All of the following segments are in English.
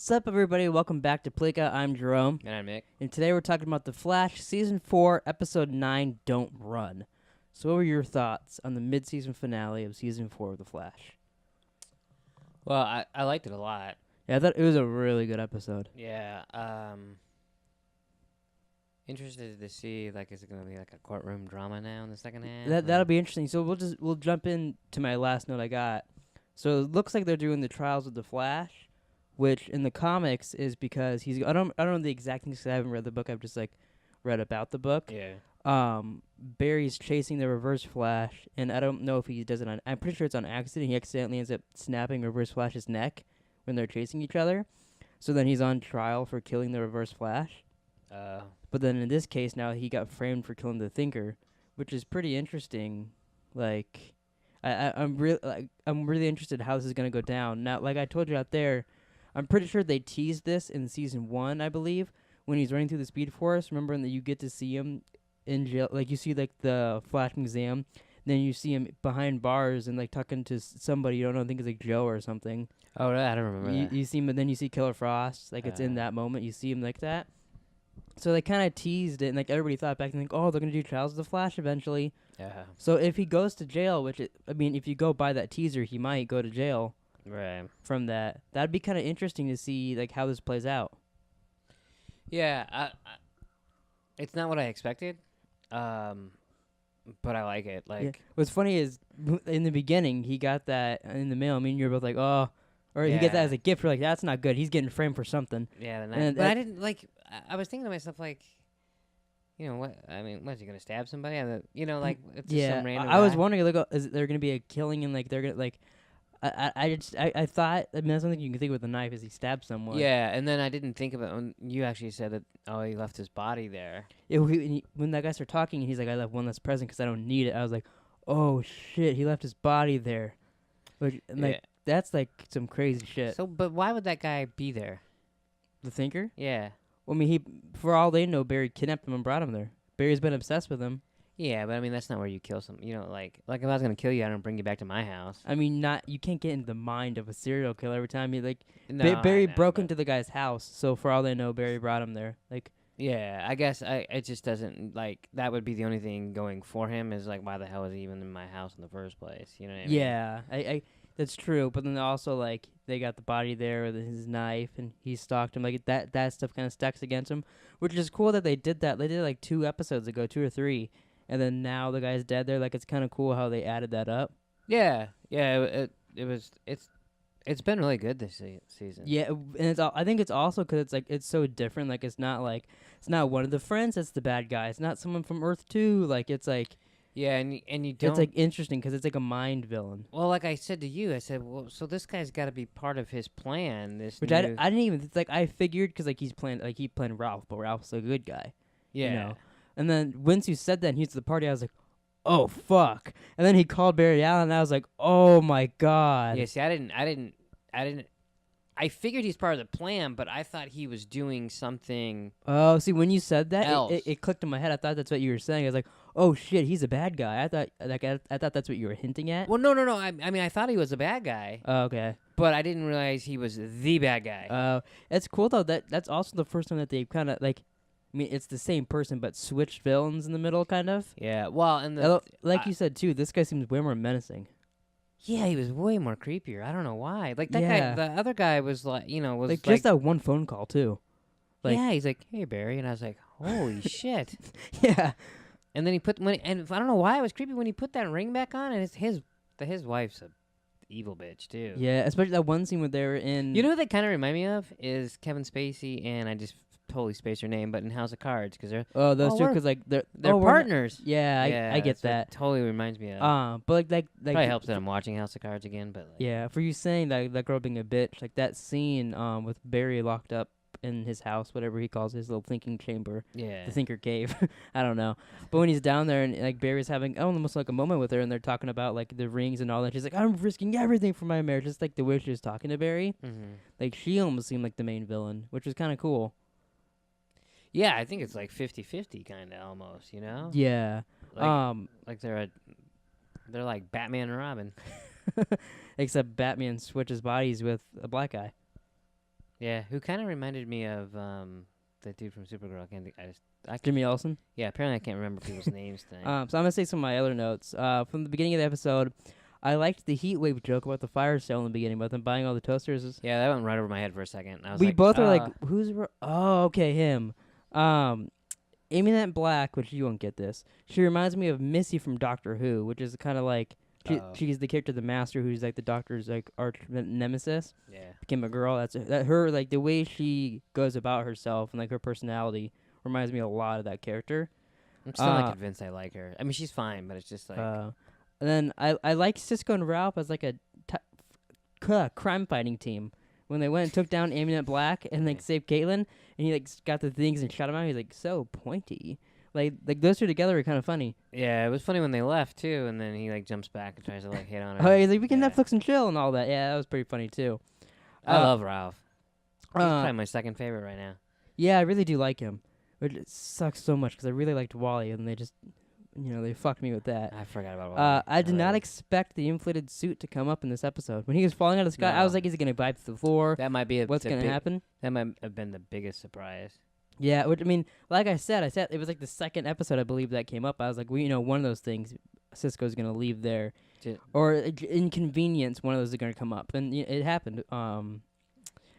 What's up, everybody? Welcome back to Pleeka. I'm Jerome. And I'm Nick. And today we're talking about The Flash, Season 4, Episode 9, Don't Run. So what were your thoughts on the mid-season finale of Season 4 of The Flash? Well, I liked it a lot. Yeah, I thought it was a really good episode. Yeah. Interested to see, like, is it going to be like a courtroom drama now in the second half? That'll be interesting. So we'll jump in to my last note I got. So it looks like they're doing the trials of The Flash, which in the comics is because I don't know the exact things 'cause I haven't read the book. I've just read about the book. Yeah. Barry's chasing the Reverse Flash, and I don't know if he does it on. I'm pretty sure it's on accident. He accidentally ends up snapping Reverse Flash's neck when they're chasing each other. So then he's on trial for killing the Reverse Flash. But then in this case, now he got framed for killing the Thinker, which is pretty interesting. Like, I'm really interested how this is gonna go down. Now, like I told you out there, I'm pretty sure they teased this in season 1, I believe, when he's running through the Speed Forest. Remember, that you get to see him in jail, like you see like the Flash Museum, then you see him behind bars and like talking to somebody you don't know. I think it's like Joe or something. Oh, I don't remember that. You see him, and then you see Killer Frost. Like it's in that moment, you see him like that. So they kind of teased it, and like everybody thought back and think, oh, they're gonna do Trials of the Flash eventually. Yeah. So if he goes to jail, if you go by that teaser, he might go to jail. Right. From that, that'd be kind of interesting to see like how this plays out. Yeah. It's not what I expected. But I like it. Like, Yeah. What's funny is in the beginning he got that in the mail. I mean, you're both like, oh, or he gets that as a gift. We're like, that's not good. He's getting framed for something. Yeah. And but I didn't like. I was thinking to myself like, you know what? I mean, what is he gonna stab somebody? Like it's just some random. I was guy. wondering like, is there gonna be a killing and like they're gonna like. I thought, I mean, that's something you can think with a knife is he stabbed someone. Yeah, and then I didn't think about when you actually said that. Oh, he left his body there. Yeah, when that guy started talking, and he's like, I left one less present because I don't need it. I was like, oh shit, he left his body there. That's like some crazy shit. So, but why would that guy be there? The Thinker? Yeah. Well, I mean, for all they know, Barry kidnapped him and brought him there. Barry's been obsessed with him. Yeah, but I mean, that's not where you kill some. You know, like if I was gonna kill you, I don't bring you back to my house. I mean, you can't get into the mind of a serial killer every time you like. No, Barry broke into the guy's house, so for all they know, Barry brought him there. Like. Yeah, I guess it just doesn't like that would be the only thing going for him is like why the hell is he even in my house in the first place? You know what I mean? Yeah, I that's true. But then also like they got the body there with his knife, and he stalked him. Like that stuff kind of stacks against him, which is cool that they did that. They did it like 2 episodes ago, 2 or 3. And then now the guy's dead there. Like, it's kind of cool how they added that up. Yeah. It's been really good this season. Yeah, and I think it's also because it's like it's so different. Like, it's not one of the friends that's the bad guy. It's not someone from Earth 2. Like, it's like. Yeah, and you don't. It's like interesting because it's like a mind villain. Well, like I said to you, I said, well, so this guy's got to be part of his plan. Which I didn't even. It's like I figured because like he playing Ralph, but Ralph's a good guy. Yeah. You know? And then once you said that and he's at the party, I was like, oh, fuck. And then he called Barry Allen, and I was like, oh, my God. Yeah, see, I didn't. I figured he's part of the plan, but I thought he was doing something. Oh, see, when you said that, it clicked in my head. I thought that's what you were saying. I was like, oh, shit, he's a bad guy. I thought that's what you were hinting at. Well, no. I mean, I thought he was a bad guy. Oh, okay. But I didn't realize he was the bad guy. It's cool, though. That's also the first time that they kind of, like, I mean, it's the same person, but switched villains in the middle, kind of. Yeah, well, and you said, too, this guy seems way more menacing. Yeah, he was way more creepier. I don't know why. Like, that guy, the other guy was like, was like... just that one phone call, too. Like, yeah, he's like, hey, Barry. And I was like, holy shit. Yeah. And then and I don't know why it was creepy when he put that ring back on, and it's his wife's a evil bitch, too. Yeah, especially that one scene where they were in... You know who they kind of remind me of? Is Kevin Spacey, and I just... totally spaced her name, but in House of Cards, because they're those two, because like they're partners. Yeah, I get that. Totally reminds me of. But like probably helps that I'm watching House of Cards again. But yeah, for you saying that girl being a bitch, like that scene with Barry locked up in his house, whatever he calls his little thinking chamber, the Thinker Cave. I don't know, but when he's down there and like Barry's having almost like a moment with her, and they're talking about like the rings and all that, she's like, I'm risking everything for my marriage, just like the way she was talking to Barry. Mm-hmm. Like she almost seemed like the main villain, which was kind of cool. Yeah, I think it's like 50-50 kind of almost, you know? Yeah. Like they're like Batman and Robin. Except Batman switches bodies with a black guy. Yeah, who kind of reminded me of the dude from Supergirl. I can't think. Jimmy Olsen. Yeah, apparently I can't remember people's names tonight. So I'm gonna say some of my other notes. From the beginning of the episode, I liked the heat wave joke about the fire sale in the beginning, about them buying all the toasters. Yeah, that went right over my head for a second. I was We like, both are like, oh, okay, him. Amy that Black, which you won't get this. She reminds me of Missy from Doctor Who, which is kind of like she's the character, the Master, who's like the Doctor's like arch nemesis. Yeah. Became a girl. That her like the way she goes about herself and like her personality reminds me a lot of that character. I'm still not convinced I like her. I mean, she's fine, but it's just like. And then I like Cisco and Ralph as like a crime fighting team. When they went and took down Amy Black and like saved Caitlin, and he like got the things and shot him out. He's like so pointy. Like those two together are kind of funny. Yeah, it was funny when they left too, and then he like jumps back and tries to like hit on her. Oh, he's like, we can Netflix and chill and all that. Yeah, that was pretty funny too. I love Ralph. He's probably my second favorite right now. Yeah, I really do like him. But it sucks so much because I really liked Wally, and they just, they fucked me with that. I forgot about Wally. I did not expect the inflated suit to come up in this episode. When he was falling out of the sky, I was like, is he going to vibe to the floor? That might be what's going to happen? That might have been the biggest surprise. Yeah, which, I mean, like I said it was like the second episode, I believe, that came up. I was like, well, one of those things, Cisco's going to leave there. Or inconvenience, one of those is going to come up. And it happened. And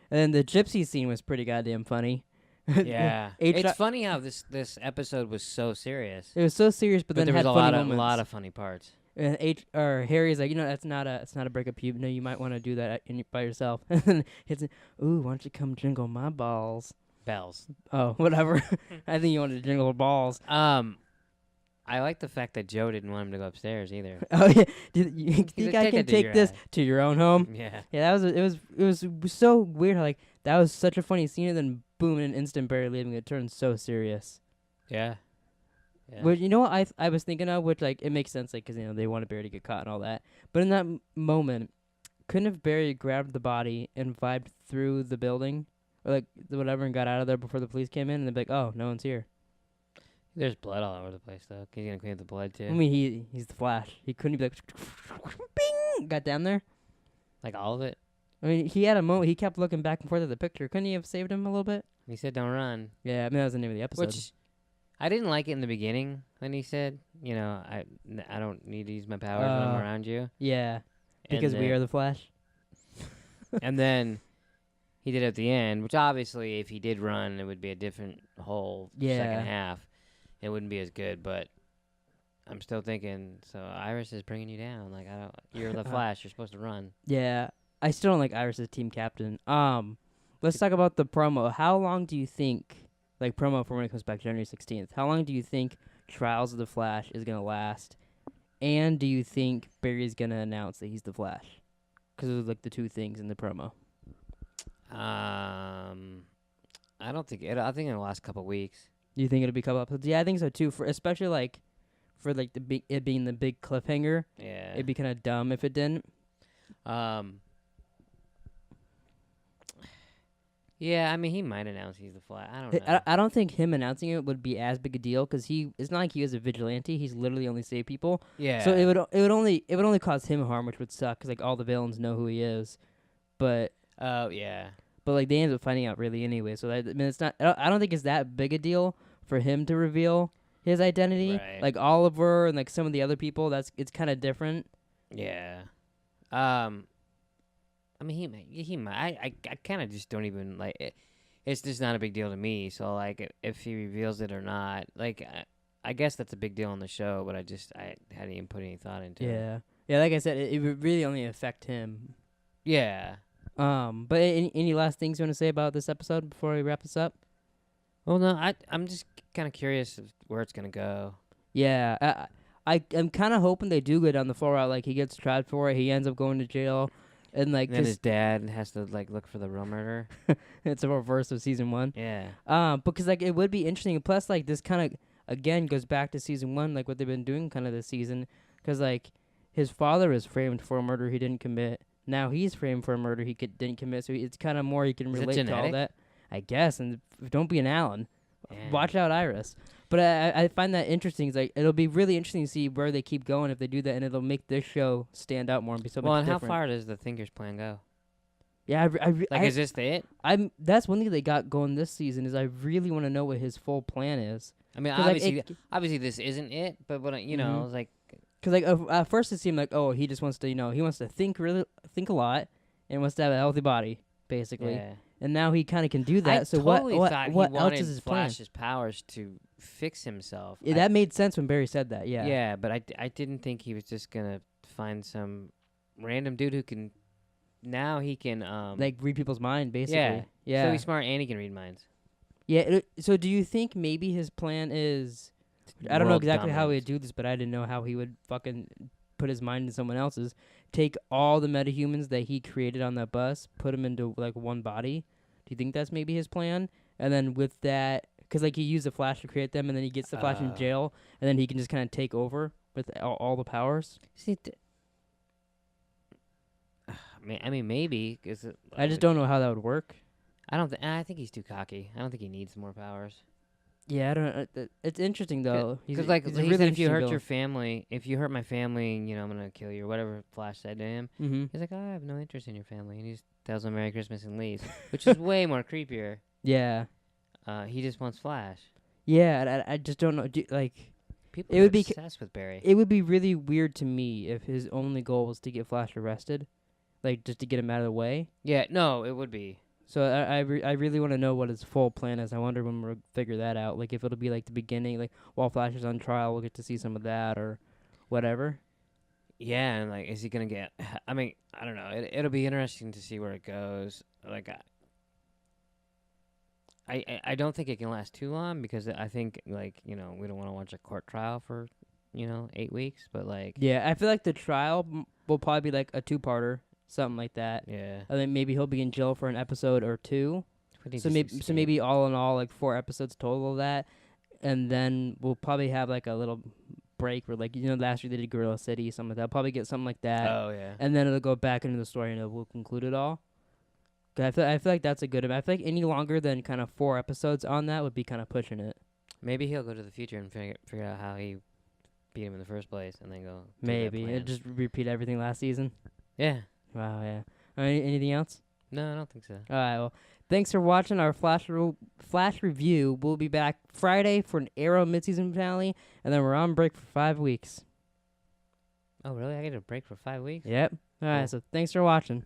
then the gypsy scene was pretty goddamn funny. Yeah, it's funny how this episode was so serious. It was so serious, but then there it was had a lot of funny parts. And Harry's like, it's not a breakup. You might want to do that by yourself. And it's, ooh, why don't you come jingle my balls? Bells. Oh, whatever. I think you wanted to jingle balls. I like the fact that Joe didn't want him to go upstairs either. Oh yeah, you think I can take this to your own home? Yeah. Yeah, it was so weird. How, like, that was such a funny scene, and then boom, in an instant, Barry leaving, it turned so serious. Yeah. But you know what I was thinking of, which like it makes sense, like, 'cause they wanted Barry to get caught and all that. But in that moment, couldn't have Barry grabbed the body and vibed through the building, or like whatever, and got out of there before the police came in, and they'd be like, oh, no one's here. There's blood all over the place, though. He's gonna clean up the blood too. I mean, he's the Flash. He couldn't be like, bing, got down there. Like all of it. I mean, he had a moment. He kept looking back and forth at the picture. Couldn't he have saved him a little bit? He said, "Don't run." Yeah, I mean, that was the name of the episode. Which I didn't like it in the beginning when he said, I don't need to use my powers when I'm around you. Yeah, because we are the Flash. And then he did it at the end, which obviously, if he did run, it would be a different whole second half. It wouldn't be as good, but I'm still thinking. So Iris is bringing you down. Like you're the Flash. You're supposed to run. Yeah, I still don't like Iris as team captain. Let's talk about the promo. How long do you think, like, promo for when it comes back January 16th? How long do you think Trials of the Flash is gonna last? And do you think Barry's gonna announce that he's the Flash? Because it was like the two things in the promo. I don't think it. I think in the last couple weeks. Do you think it'll be a couple episodes? Yeah, I think so too. Especially like for like it being the big cliffhanger. Yeah, it'd be kind of dumb if it didn't. Yeah, I mean, he might announce he's the Flash. I don't know. I don't think him announcing it would be as big a deal because it's not like he is a vigilante. He's literally only saved people. Yeah. So it would only cause him harm, which would suck because like all the villains know who he is. But yeah. But like they end up finding out really anyway. So I mean, it's not. I don't think it's that big a deal for him to reveal his identity. Right. Like Oliver and like some of the other people. It's kind of different. Yeah. I mean, he might. I kind of just don't even like it. It's just not a big deal to me. So like, if he reveals it or not, like, I guess that's a big deal on the show. But I hadn't even put any thought into it. Yeah. Like I said, it would really only affect him. Yeah. But any last things you want to say about this episode before we wrap this up? Well, no, I'm just kind of curious of where it's gonna go. Yeah. I'm kind of hoping they do go down the full route. Like he gets tried for it, he ends up going to jail. And like then his dad has to like look for the real murderer. It's a reverse of season 1. Yeah. Because like it would be interesting. Plus, like this kind of again goes back to season 1, like what they've been doing kind of this season. Because like his father is framed for a murder he didn't commit. Now he's framed for a murder he didn't commit. So it's kind of more you can relate to all that, I guess. And don't be an Alan. Yeah. Watch out, Iris. But I find that interesting. It's like it'll be really interesting to see where they keep going if they do that, and it'll make this show stand out more and be so much different. Well, and how far does the Thinker's plan go? Yeah, Like, is this it? That's one thing they got going this season is I really want to know what his full plan is. I mean, 'Cause, like, obviously this isn't it, but when you know, it's like, because like at first it seemed like, oh, he just wants to, he wants to think a lot and wants to have a healthy body, basically. yeah. And now he kind of can do that. I So totally what thought what he else wanted is his plan? Flash's powers to fix himself. Yeah, that made sense when Barry said that. Yeah. Yeah, but I didn't think he was just gonna find some random dude who can. Now he can Like read people's mind, basically. Yeah. Yeah. So he's smart and he can read minds. Yeah. So do you think maybe his plan is? I don't know World exactly how dominance. he'd do this, but I didn't know how he would fucking put his mind in someone else's. Take all the metahumans that he created on that bus, put them into like one body. Do you think that's maybe his plan? And then with that, because like he used the Flash to create them, and then he gets the Flash in jail, and then he can just kind of take over with all the powers. See, I mean, maybe because I just don't know how that would work. I think he's too cocky. I don't think he needs more powers. Yeah, I don't. It's interesting though. Because like he's he a really said, if you interesting hurt villain. your family, if you hurt my family, I'm gonna kill you or whatever Flash said to him. Mm-hmm. He's like, oh, I have no interest in your family, and he just tells him Merry Christmas and leaves, which is way more creepier. Yeah. He just wants Flash. Yeah, I just don't know. People It are would be obsessed with Barry. it would be really weird to me if his only goal was to get Flash arrested, like just to get him out of the way. Yeah, no, it would be. So I really want to know what his full plan is. I wonder when we'll figure that out. Like if it'll be like the beginning, like while Flash is on trial, we'll get to see some of that or whatever. Yeah, and like, is he gonna get? I mean, I don't know. It'll be interesting to see where it goes. Like, I don't think it can last too long because I think like we don't want to watch a court trial for 8 weeks, but like Yeah, I feel like the trial will probably be like a 2-parter, something like that. yeah. I think maybe he'll be in jail for an episode or 2. So maybe all in all like 4 episodes total of that, and then we'll probably have like a little break where like last year they did Gorilla City, something like that. I'll probably get something like that. Oh yeah. And then it'll go back into the story and we'll conclude it all. 'Cause I feel like that's a good. I feel like any longer than kind of 4 episodes on that would be kind of pushing it. Maybe he'll go to the future and figure out how he beat him in the first place, and then go. Maybe it just repeat everything last season. Yeah. Wow. Yeah. Anything else? No, I don't think so. All right. Well, thanks for watching our Flash review. We'll be back Friday for an Arrow midseason finale, and then we're on break for 5 weeks. Oh really? I get a break for 5 weeks? Yep. All right. Cool. So thanks for watching.